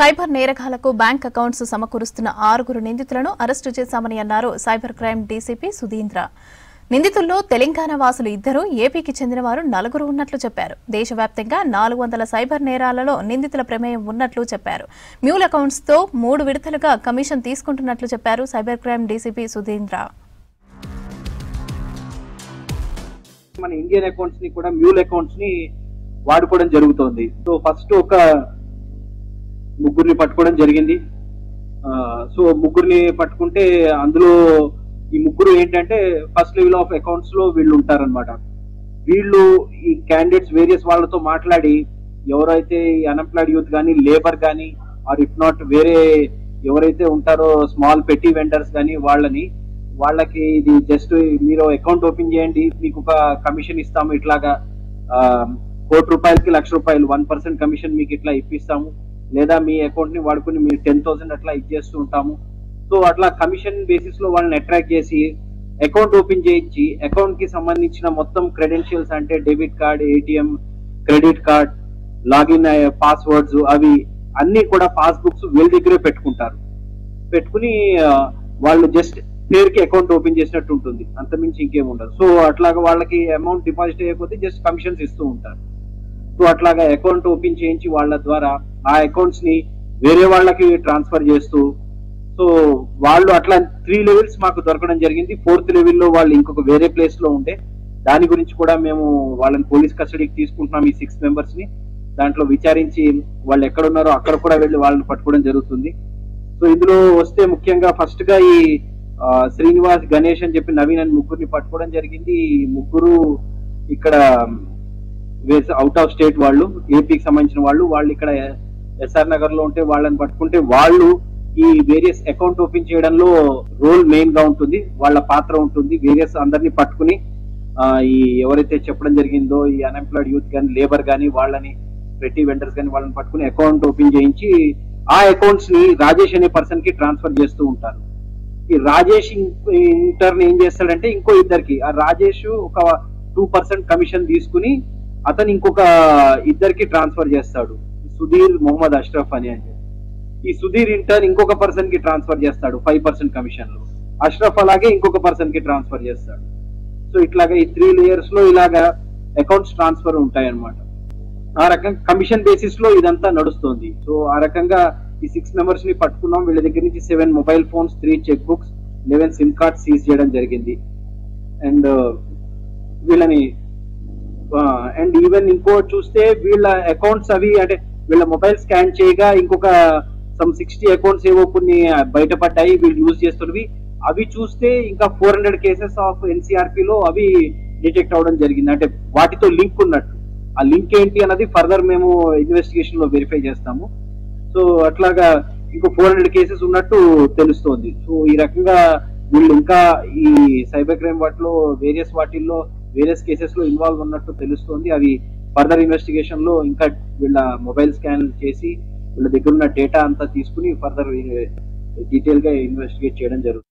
Cyber నేరగాళ్లకు bank accounts సమకూరుస్తున్న 6 నిందితులను అరెస్టు చేశామని అన్నారు సైబర్ క్రైమ్ డీసీపీ సుధీంద్ర. నిందితుల్లో తెలంగాణ వాసులు 2, ఏపీకి చెందిన వారు 4 ఉన్నట్లు చెప్పారు. దేశవ్యాప్తంగా 400 సైబర్ నేరాలలో నిందితుల ప్రమేయం ఉన్నట్లు చెప్పారు. మ్యూల్ అకౌంట్స్ తో 3 విడతలుగా కమిషన్ తీసుకుంటున్నట్లు చెప్పారు సైబర్ క్రైమ్ డీసీపీ సుధీంద్ర. మన ఇండియన్ అకౌంట్స్ ని కూడా మ్యూల్ అకౌంట్స్ ని వాడుకోవడం జరుగుతోంది. సో ఫస్ట్ ఒక ముగ్గురిని పట్టుకోవడం జరిగింది. సో ముగ్గురిని పట్టుకుంటే అందులో ఈ ముగ్గురు ఏంటంటే ఫస్ట్ లెవెల్ ఆఫ్ అకౌంట్స్ లో వీళ్ళు ఉంటారనమాట. వీళ్ళు ఈ క్యాండిడేట్స్ వేరియస్ వాళ్ళతో మాట్లాడి ఎవరైతే అన్ఎంప్లాయిడ్ యూత్ కానీ లేబర్ కానీ ఆర్ ఇఫ్ నాట్ వేరే ఎవరైతే ఉంటారో స్మాల్ పెట్టి వెండర్స్ కానీ వాళ్ళకి ఇది జస్ట్ మీరు అకౌంట్ ఓపెన్ చేయండి, మీకు ఒక కమిషన్ ఇస్తాము, ఇట్లాగా ₹1,00,00,000కి ₹1,00,000 1% కమిషన్ మీకు ఇట్లా ఇప్పిస్తాము, లేదా మీ అకౌంట్ ని వాడుకుని మీరు 10,000 అట్లా ఇచ్చేస్తూ ఉంటాము. సో అట్లా కమిషన్ బేసిస్ లో వాళ్ళని అట్రాక్ట్ చేసి అకౌంట్ ఓపెన్ చేయించి అకౌంట్ కి సంబంధించిన మొత్తం క్రెడెన్షియల్స్ అంటే debit card, ATM, credit card, login passwords అవి అన్ని కూడా పాస్బుక్స్ వీళ్ళ దగ్గరే పెట్టుకుని వాళ్ళు జస్ట్ పేరుకి అకౌంట్ ఓపెన్ చేసినట్టు ఉంటుంది, అంతమించి ఇంకేం ఉండదు. సో అట్లాగా వాళ్ళకి అమౌంట్ డిపాజిట్ అయిపోతే జస్ట్ కమిషన్స్ ఇస్తూ ఉంటారు. సో అట్లాగా అకౌంట్ ఓపెన్ చేయించి వాళ్ళ ద్వారా ఆ అకౌంట్స్ ని వేరే వాళ్ళకి ట్రాన్స్ఫర్ చేస్తూ, సో వాళ్ళు అట్లా 3 లెవెల్స్ మాకు దొరకడం జరిగింది. 4th లెవెల్లో వాళ్ళు ఇంకొక వేరే ప్లేస్ లో ఉంటే దాని గురించి కూడా మేము వాళ్ళని పోలీస్ కస్టడీకి తీసుకుంటున్నాం. ఈ 6 మెంబర్స్ ని దాంట్లో విచారించి వాళ్ళు ఎక్కడ ఉన్నారో అక్కడ కూడా వెళ్ళి వాళ్ళని పట్టుకోవడం జరుగుతుంది. సో ఇందులో వస్తే ముఖ్యంగా ఫస్ట్ గా ఈ శ్రీనివాస్, గణేష్ అని చెప్పి నవీన్ అని ముగ్గురిని పట్టుకోవడం జరిగింది. ఈ ముగ్గురు ఇక్కడ అవుట్ ఆఫ్ స్టేట్ వాళ్ళు, ఏపీకి సంబంధించిన వాళ్ళు ఇక్కడ ఎస్ఆర్ నగర్ లో ఉంటే వాళ్ళని పట్టుకుంటే వాళ్ళు ఈ వేరియస్ అకౌంట్ ఓపెన్ చేయడంలో రోల్ మెయిన్ గా ఉంటుంది, వాళ్ళ పాత్ర ఉంటుంది. వేరియస్ అందరినీ పట్టుకుని ఈ ఎవరైతే చెప్పడం జరిగిందో ఈ అన్ఎంప్లాయిడ్ యూత్ కానీ లేబర్ కానీ వాళ్ళని పెట్టి వెండర్స్ కానీ వాళ్ళని పట్టుకుని అకౌంట్ ఓపెన్ చేయించి ఆ అకౌంట్స్ ని రాజేష్ అనే పర్సన్ కి ట్రాన్స్ఫర్ చేస్తూ ఉంటారు. ఈ రాజేష్ ఇంటర్న్ ఏం చేస్తాడంటే ఇంకో ఇద్దరికి, ఆ రాజేష్ ఒక 2% కమిషన్ తీసుకుని అతను ఇంకొక ఇద్దరికి ట్రాన్స్ఫర్ చేస్తాడు, సుధీర్, మొహమ్మద్ అష్రఫ్ అని. ఈ సుధీర్ ఇంటర్న్ ఇంకొక పర్సన్ కి ట్రాన్స్ఫర్ చేస్తాడు 5% కమిషన్ లో, అష్రఫ్ అలాగే ఇంకొక పర్సన్ కి ట్రాన్స్ఫర్ చేస్తాడు. సో ఇట్లాగా ఈ 3 లేయర్స్ లో ఇలాగా అకౌంట్స్ ట్రాన్స్ఫర్ ఉంటాయన్నమాట. ఆ రకంగా కమిషన్ బేసిస్ లో ఇదంతా నడుస్తుంది. సో ఆ రకంగా ఈ 6 మెంబర్స్ ని పట్టుకున్నాం. వీళ్ళ దగ్గర నుంచి 7 mobile phones, 3 cheque books, 11 SIM cards seize చేయడం జరిగింది. అండ్ వీళ్ళని ఈవెన్ ఇంకో చూస్తే వీళ్ళ అకౌంట్స్ అవి అంటే వీళ్ళ మొబైల్ స్కాన్ చేయగా ఇంకొక సమ్ 60 అకౌంట్స్ ఏవో కొన్ని బయటపడ్డాయి వీళ్ళు యూజ్ చేస్తున్నవి. అవి చూస్తే ఇంకా 400 కేసెస్ ఆఫ్ ఎన్సీఆర్పీ లో అవి డిటెక్ట్ అవడం జరిగింది. అంటే వాటితో లింక్ ఉన్నట్టు. ఆ లింక్ ఏంటి అన్నది ఫర్దర్ మేము ఇన్వెస్టిగేషన్ లో వెరిఫై చేస్తాము. సో అట్లాగా ఇంకో 400 కేసెస్ ఉన్నట్టు తెలుస్తోంది. సో ఈ రకంగా వీళ్ళు ఇంకా ఈ సైబర్ క్రైమ్ వాటిల్లో వేరియస్ కేసెస్ లో ఇన్వాల్వ్ ఉన్నట్టు తెలుస్తోంది. అవి ఫర్దర్ ఇన్వెస్టిగేషన్ లో ఇంకా వీళ్ళ మొబైల్ స్కాన్ చేసి వీళ్ళ దగ్గర ఉన్న డేటా అంతా తీసుకుని ఫర్దర్ డీటెయిల్ గా ఇన్వెస్టిగేట్ చేయడం జరుగుతుంది.